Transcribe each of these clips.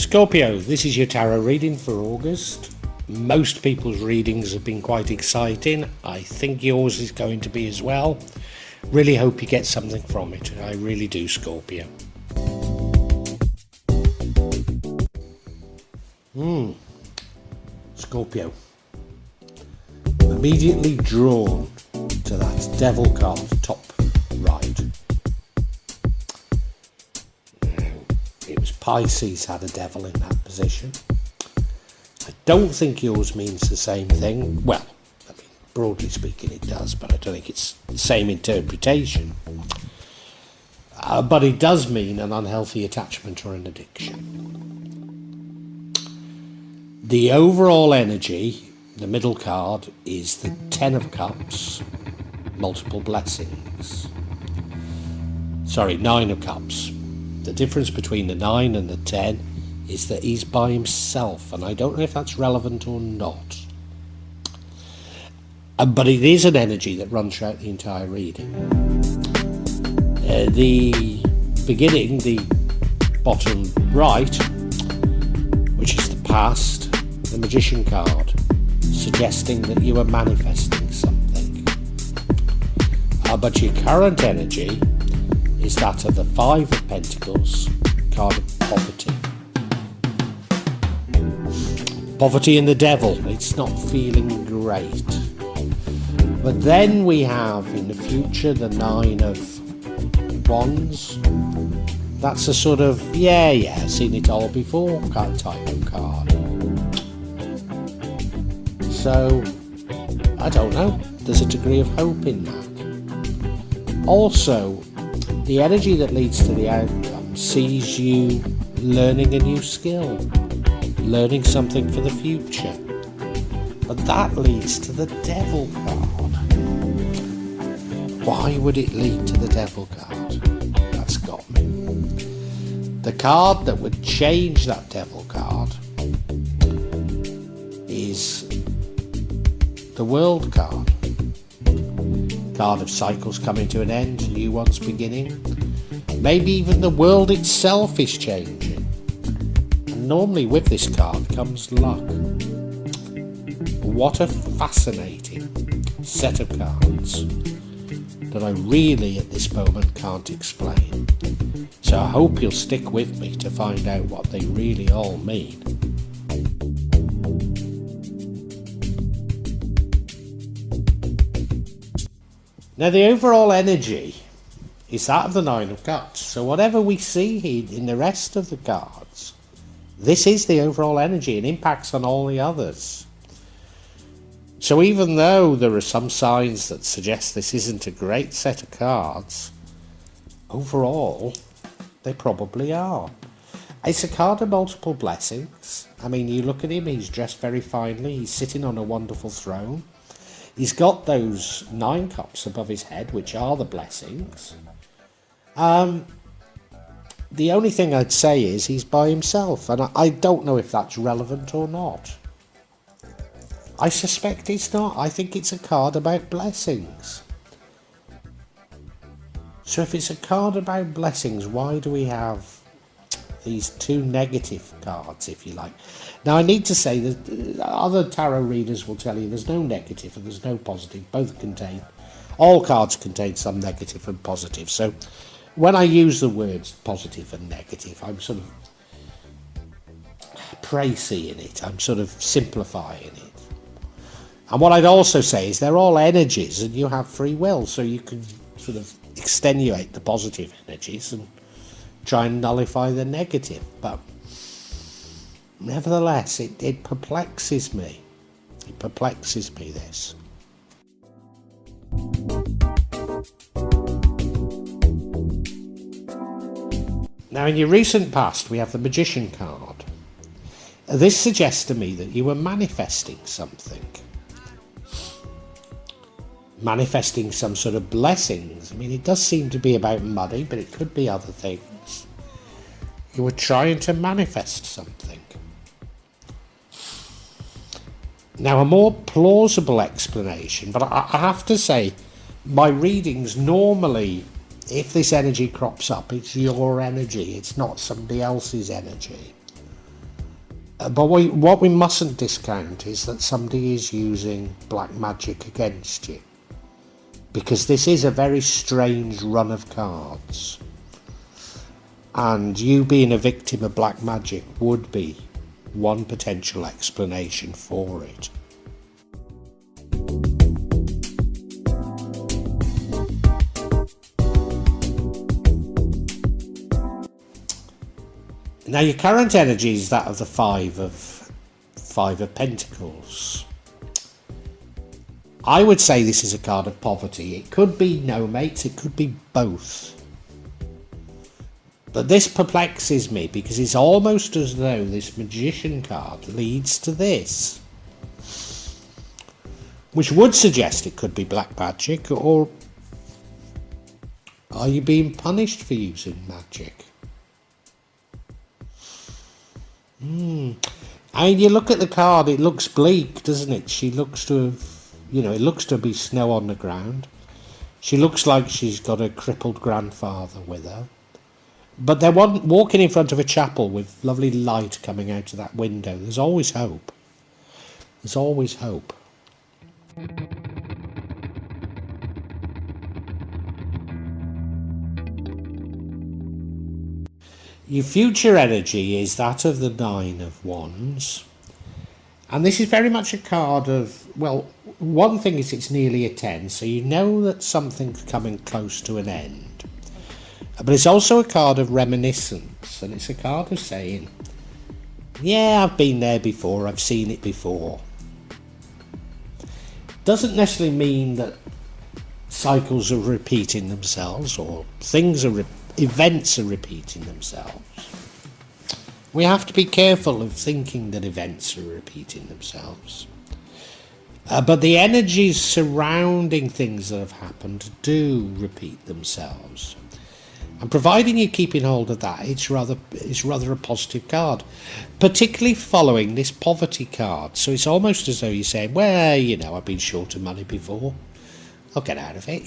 Scorpio, this is your tarot reading for August. Most people's readings have been quite exciting. I think yours is going to be as well. Really hope you get something from it. I really do, Scorpio. Scorpio. Immediately drawn to that devil card top right. It was Pisces had a devil in that position. I don't think yours means the same thing. Well, I mean, broadly speaking it does, but I don't think it's the same interpretation. But it does mean an unhealthy attachment or an addiction. The overall energy, the middle card, is the 10 of Cups, multiple blessings. Sorry, 9 of Cups. The difference between the 9 and the 10 is that he's by himself, and I don't know if that's relevant or not. But it is an energy that runs throughout the entire reading. The beginning, the bottom right, which is the past, the Magician card, suggesting that you are manifesting something. But your current energy is that of the 5 of Pentacles, card of poverty. Poverty and the devil, it's not feeling great. But then we have in the future the 9 of Wands. That's a sort of, seen it all before kind of type of card. So, I don't know, there's a degree of hope in that. Also, the energy that leads to the outcome sees you learning a new skill, learning something for the future. But that leads to the devil card. Why would it lead to the devil card? That's got me. The card that would change that devil card is the World card. Card of cycles coming to an end, new ones beginning. Maybe even the world itself is changing. And normally with this card comes luck. What a fascinating set of cards that I really at this moment can't explain. So I hope you'll stick with me to find out what they really all mean. Now the overall energy is that of the 9 of Cups. So whatever we see here in the rest of the cards, this is the overall energy and impacts on all the others. So even though there are some signs that suggest this isn't a great set of cards, overall they probably are. It's a card of multiple blessings. I mean, you look at him, he's dressed very finely, he's sitting on a wonderful throne. He's got those 9 cups above his head, which are the blessings. The only thing I'd say is he's by himself, and I don't know if that's relevant or not. I suspect it's not. I think it's a card about blessings. So if it's a card about blessings, why do we have these 2 negative cards, if you like? Now I need to say that other tarot readers will tell you there's no negative and there's no positive. All cards contain some negative and positive. So when I use the words positive and negative, I'm sort of précis in it. I'm sort of simplifying it. And what I'd also say is they're all energies and you have free will, so you can sort of extenuate the positive energies and try and nullify the negative. But nevertheless, it perplexes me. It perplexes me, this. Now, in your recent past, we have the Magician card. This suggests to me that you were manifesting something. Manifesting some sort of blessings. I mean, it does seem to be about money, but it could be other things. You were trying to manifest something. Now, a more plausible explanation, but I have to say, my readings normally, if this energy crops up, it's your energy, it's not somebody else's energy. But what we mustn't discount is that somebody is using black magic against you. Because this is a very strange run of cards. And you being a victim of black magic would be one potential explanation for it. Now your current energy is that of the Five of Pentacles. I would say this is a card of poverty. It could be no mates, it could be both. But this perplexes me because it's almost as though this Magician card leads to this. Which would suggest it could be black magic, or are you being punished for using magic? I mean, you look at the card, it looks bleak, doesn't it? She looks to have, it looks to be snow on the ground. She looks like she's got a crippled grandfather with her. But they're walking in front of a chapel with lovely light coming out of that window. There's always hope. There's always hope. Your future energy is that of the Nine of Wands. And this is very much a card of, well, one thing is it's nearly a 10, so you know that something's coming close to an end. But it's also a card of reminiscence, and it's a card of saying, yeah, I've been there before, I've seen it before. Doesn't necessarily mean that cycles are repeating themselves, or events are repeating themselves. We have to be careful of thinking that events are repeating themselves. But the energies surrounding things that have happened do repeat themselves. And providing you're keeping hold of that, it's rather a positive card, particularly following this poverty card. So it's almost as though you're saying, well, I've been short of money before. I'll get out of it,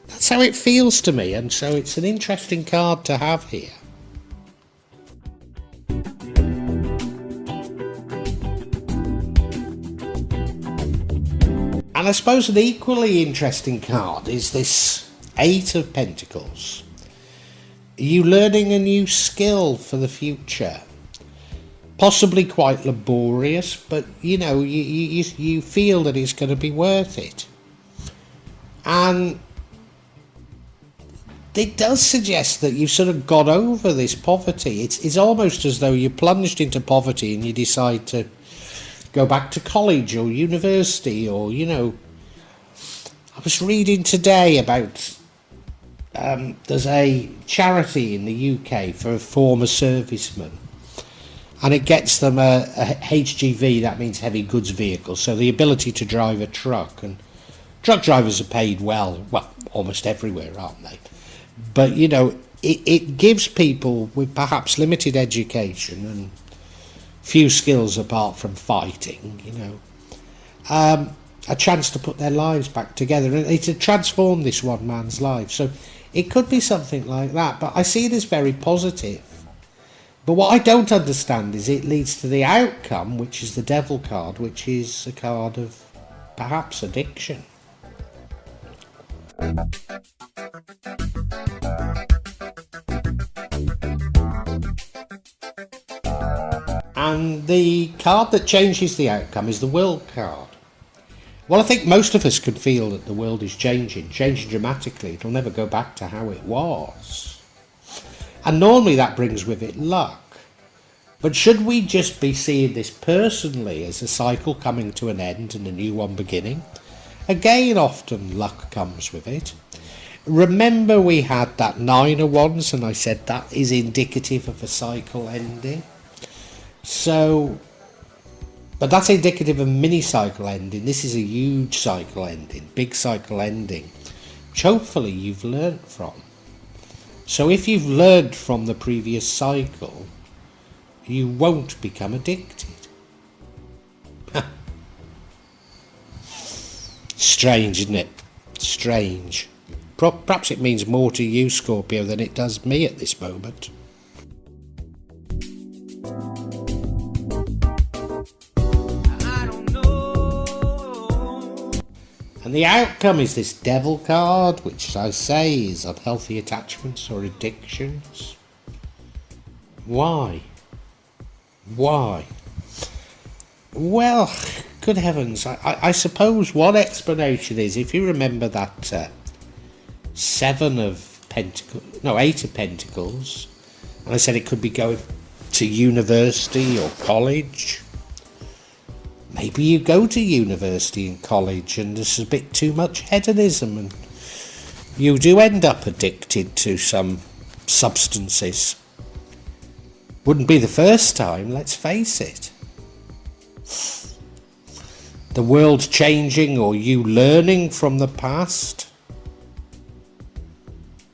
That's how it feels to me, and so it's an interesting card to have here. And I suppose an equally interesting card is this Eight of Pentacles. Are you learning a new skill for the future? Possibly quite laborious, but you feel that it's going to be worth it. And it does suggest that you've sort of got over this poverty. It's almost as though you plunged into poverty and you decide to go back to college or university, or I was reading today about there's a charity in the UK for former servicemen, and it gets them a HGV, that means heavy goods vehicle, so the ability to drive a truck. And truck drivers are paid well almost everywhere, aren't they? But it gives people with perhaps limited education and few skills apart from fighting, a chance to put their lives back together, and to transform this one man's life. So it could be something like that, but I see it as very positive. But what I don't understand is it leads to the outcome, which is the Devil card, which is a card of perhaps addiction. And the card that changes the outcome is the World card. Well, I think most of us could feel that the world is changing dramatically. It'll never go back to how it was. And normally that brings with it luck. But should we just be seeing this personally as a cycle coming to an end and a new one beginning? Again, often luck comes with it. Remember we had that Nine of Wands, and I said that is indicative of a cycle ending. So, but that's indicative of a mini cycle ending. This is a huge cycle ending, big cycle ending, which hopefully you've learnt from. So if you've learned from the previous cycle, you won't become addicted. Strange, isn't it? Strange. Perhaps it means more to you, Scorpio, than it does me at this moment. And the outcome is this devil card, which, as I say, is unhealthy attachments or addictions. Why? Why? Well, good heavens, I suppose one explanation is, if you remember that Eight of Pentacles, and I said it could be going to university or college. Maybe you go to university and college and there's a bit too much hedonism and you do end up addicted to some substances. Wouldn't be the first time, let's face it. The world changing or you learning from the past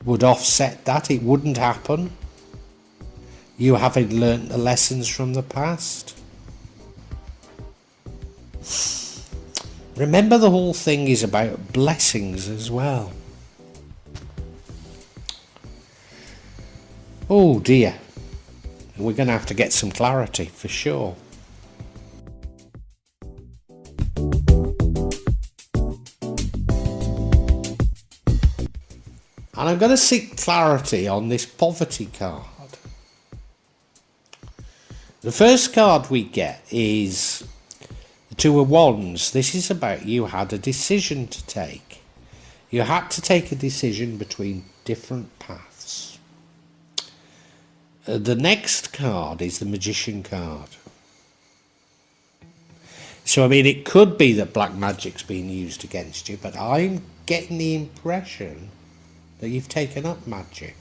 would offset that. It wouldn't happen. You having learnt the lessons from the past. Remember, the whole thing is about blessings as well. Oh dear. We're going to have to get some clarity for sure. And I'm going to seek clarity on this poverty card. The first card we get is the Two of Wands. This is about you had a decision to take. You had to take a decision between different paths. The next card is the Magician card. So, I mean, it could be that black magic's being used against you, but I'm getting the impression that you've taken up magic.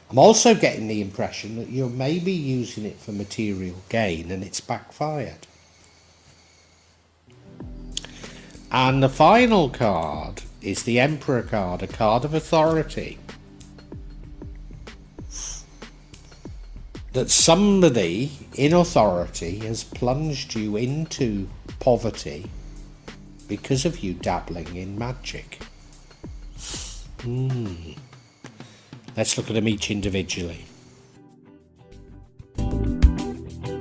I'm also getting the impression that you're maybe using it for material gain and it's backfired. And the final card is the Emperor card, a card of authority. That somebody in authority has plunged you into poverty because of you dabbling in magic. Let's look at them each individually. The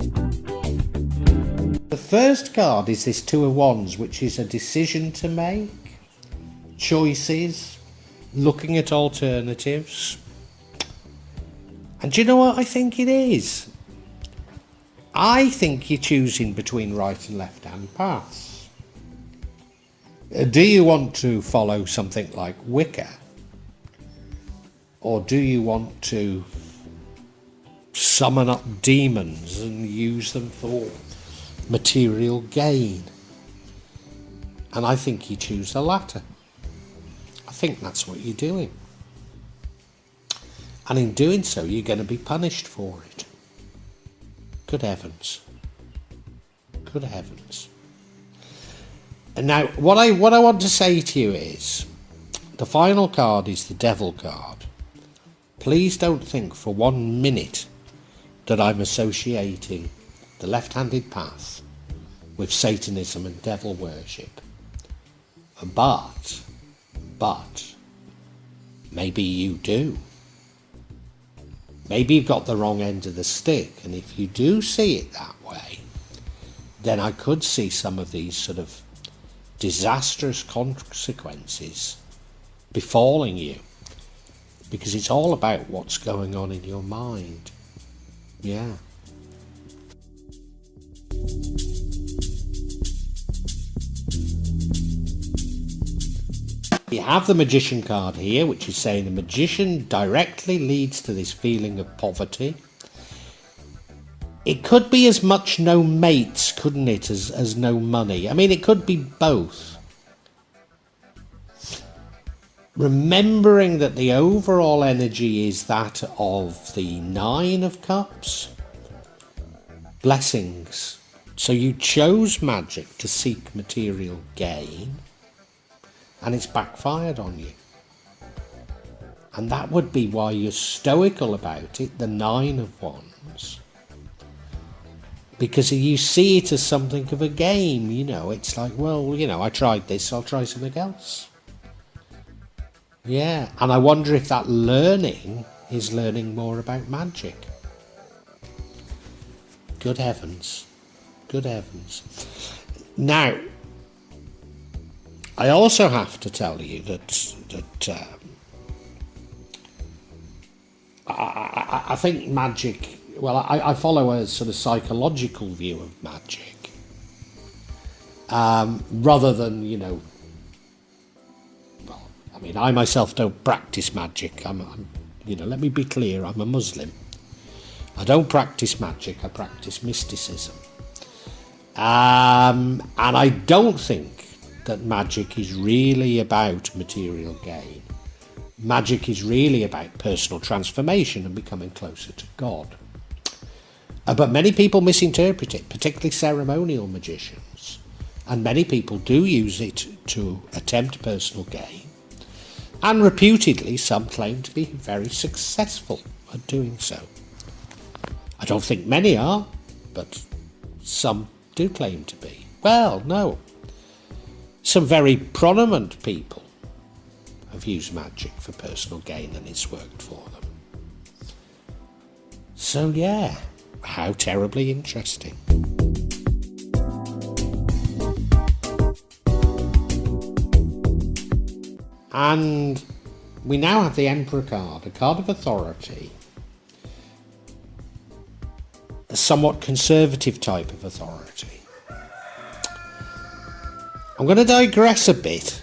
first card is this Two of Wands, which is a decision to make, choices, looking at alternatives. And do you know what I think it is? I think you're choosing between right and left-hand paths. Do you want to follow something like Wicca? Or do you want to summon up demons and use them for material gain? And I think you choose the latter. I think that's what you're doing. And in doing so, you're going to be punished for it. Good heavens. Good heavens. And now, what I want to say to you is, the final card is the Devil card. Please don't think for 1 minute that I'm associating the left-handed path with Satanism and devil worship. But, maybe you do. Maybe you've got the wrong end of the stick, and if you do see it that way, then I could see some of these sort of disastrous consequences befalling you. Because it's all about what's going on in your mind. Yeah. You have the Magician card here, which is saying the Magician directly leads to this feeling of poverty. It could be as much no mates, couldn't it, as no money. I mean, it could be both. Remembering that the overall energy is that of the Nine of Cups. Blessings. So you chose magic to seek material gain, and it's backfired on you. And that would be why you're stoical about it, the Nine of Wands. Because you see it as something of a game, you know. It's like, well, you know, I tried this, I'll try something else. Yeah, and I wonder if that learning is learning more about magic. Good heavens. Good heavens. Now, I also have to tell you that I think magic, well, I follow a sort of psychological view of magic, rather than, well, I mean, I myself don't practice magic. Let me be clear, I'm a Muslim. I don't practice magic, I practice mysticism. And I don't think that magic is really about material gain. Magic is really about personal transformation and becoming closer to God. But many people misinterpret it, particularly ceremonial magicians. And many people do use it to attempt personal gain. And reputedly, some claim to be very successful at doing so. I don't think many are, but some do claim to be. Well, no. Some very prominent people have used magic for personal gain and it's worked for them. So yeah, how terribly interesting. And we now have the Emperor card, a card of authority, a somewhat conservative type of authority. I'm going to digress a bit,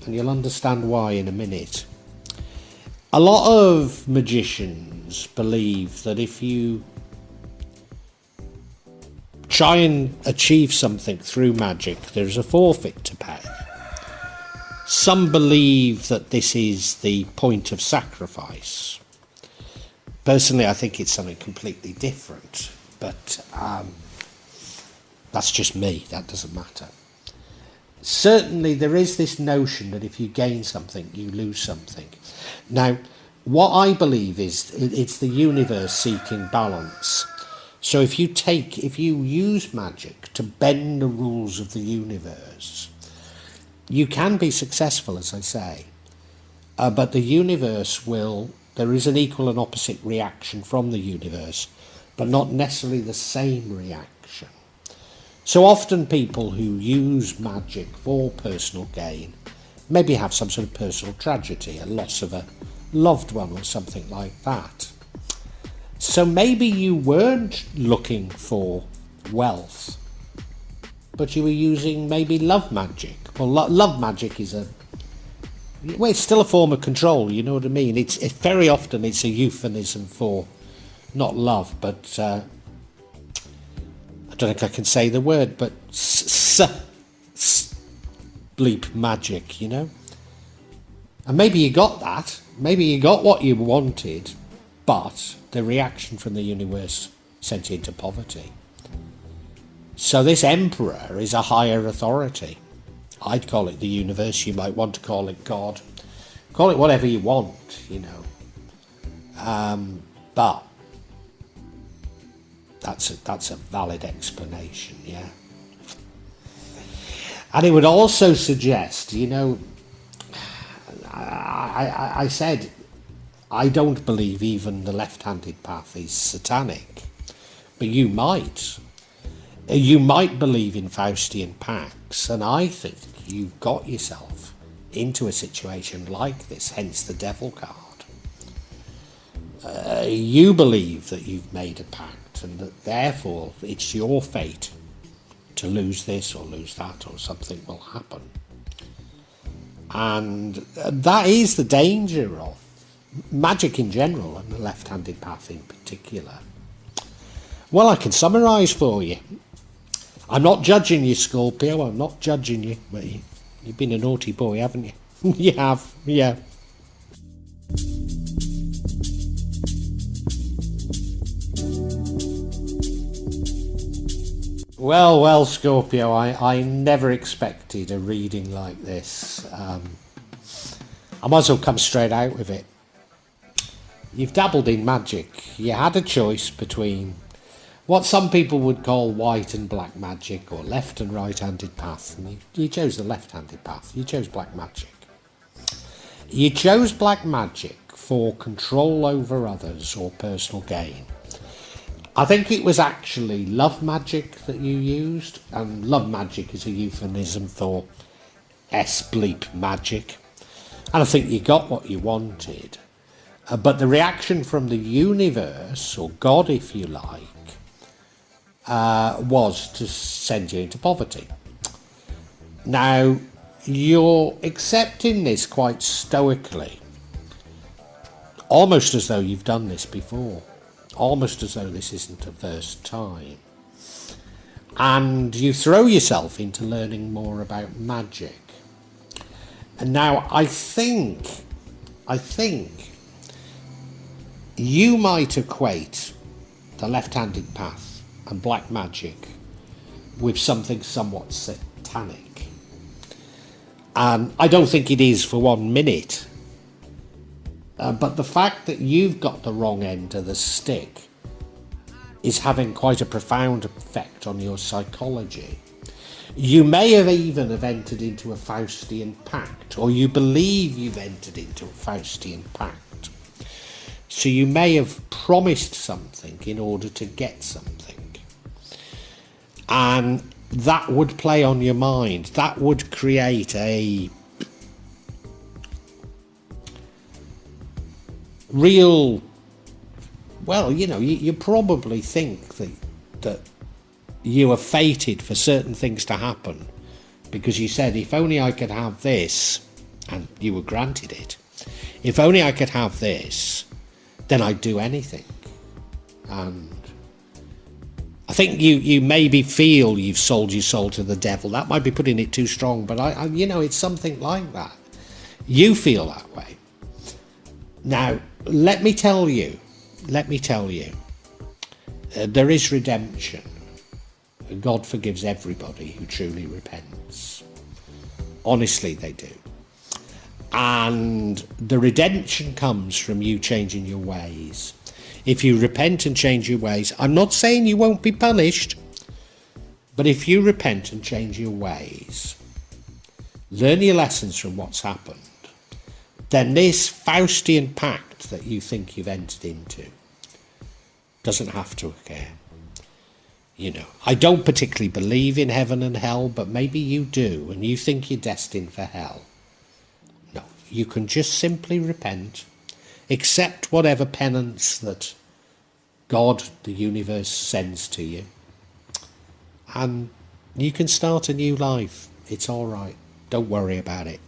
and you'll understand why in a minute. A lot of magicians believe that if you try and achieve something through magic, there's a forfeit to pay. Some believe that this is the point of sacrifice. Personally, I think it's something completely different, but that's just me, that doesn't matter. Certainly there is this notion that if you gain something, you lose something. Now, what I believe is it's the universe seeking balance. So if you use magic to bend the rules of the universe, you can be successful, as I say, but the universe there is an equal and opposite reaction from the universe, but not necessarily the same reaction. So often people who use magic for personal gain maybe have some sort of personal tragedy, a loss of a loved one or something like that. So maybe you weren't looking for wealth, but you were using maybe love magic. Well, love magic is it's still a form of control, you know what I mean? It's very often it's a euphemism for not love, but I don't think I can say the word, but bleep magic, And maybe you got that. Maybe you got what you wanted, but the reaction from the universe sent you into poverty. So this emperor is a higher authority. I'd call it the universe. You might want to call it God. Call it whatever you want, But that's a valid explanation, yeah. And it would also suggest, I said I don't believe even the left-handed path is satanic, but you might. You might believe in Faustian pacts, and I think you've got yourself into a situation like this, hence the devil card. You believe that you've made a pact and that therefore it's your fate to lose this or lose that or something will happen. And that is the danger of magic in general and the left-handed path in particular. Well, I can summarise for you. I'm not judging you, Scorpio, I'm not judging you, but you've been a naughty boy, haven't you? You have, yeah. Well, Scorpio, I never expected a reading like this. I might as well come straight out with it. You've dabbled in magic. You had a choice between what some people would call white and black magic, or left and right-handed path, and you chose the left-handed path. You chose black magic. You chose black magic for control over others or personal gain. I think it was actually love magic that you used, and love magic is a euphemism for bleep magic. And I think you got what you wanted. But the reaction from the universe, or God if you like, was to send you into poverty. Now, you're accepting this quite stoically, almost as though you've done this before, almost as though this isn't the first time. And you throw yourself into learning more about magic. And now I think you might equate the left-handed path and black magic with something somewhat satanic. And I don't think it is for 1 minute. But the fact that you've got the wrong end of the stick is having quite a profound effect on your psychology. You may have even entered into a Faustian pact, or you believe you've entered into a Faustian pact. So you may have promised something in order to get something. And that would play on your mind. That would create a real, well, you probably think that you are fated for certain things to happen because you said, if only I could have this, and you were granted it. If only I could have this, then I'd do anything. And I think you maybe feel you've sold your soul to the devil. That might be putting it too strong, but I it's something like that. You feel that way. Now, let me tell you, there is redemption. God forgives everybody who truly repents. Honestly, they do. And the redemption comes from you changing your ways. If you repent and change your ways, I'm not saying you won't be punished, but if you repent and change your ways, learn your lessons from what's happened, then this Faustian pact that you think you've entered into doesn't have to occur. I don't particularly believe in heaven and hell, but maybe you do, and you think you're destined for hell. No, you can just simply repent, accept whatever penance that God, the universe, sends to you, and you can start a new life. It's all right. Don't worry about it.